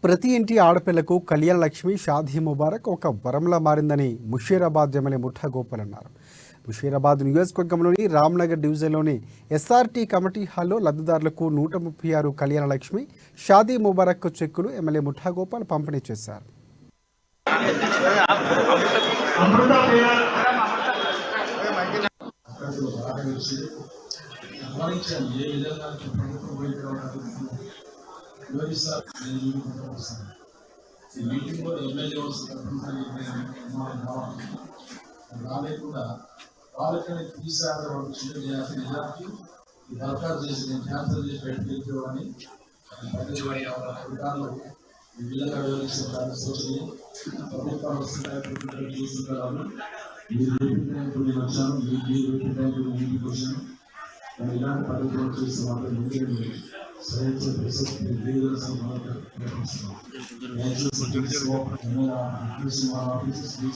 ప్రతి ఇంటి ఆడపిల్లకు కళ్యాణ లక్ష్మి షాదీ ముబారక్ ఒక వరంలా మారిందని ముషీరాబాద్ ఎమ్మెల్యే ముఠా గోపాల్ అన్నారు. ముషీరాబాద్ నియోజకవర్గంలోని రామ్నగర్ డివిజన్లోని ఎస్ఆర్టీ కమిటీ హాల్లో లబ్ధిదారులకు 136 కళ్యాణ లక్ష్మి షాదీ ముబారక్ చెక్కులు ఎమ్మెల్యే ముఠా గోపాల్ పంపిణీ చేశారు. రాలేకుండా వాళ్ళకనే తీసారు నిజానికి ఈ దరఖాస్తు చేసి నేను క్యాన్సల్ చేసి పెట్టించేవాడిని అధికారులు ఈ విధంగా వివరించిన దాని సూచనలు ప్రభుత్వాలు వస్తున్నాయి చూసుకుంటారు. మీరు పెట్టిన వచ్చాను మీరు పెట్టిన ఇంటికి వచ్చాను ఇలాంటి పద్ధతులు చేసి మాత్రం ముందే సరైన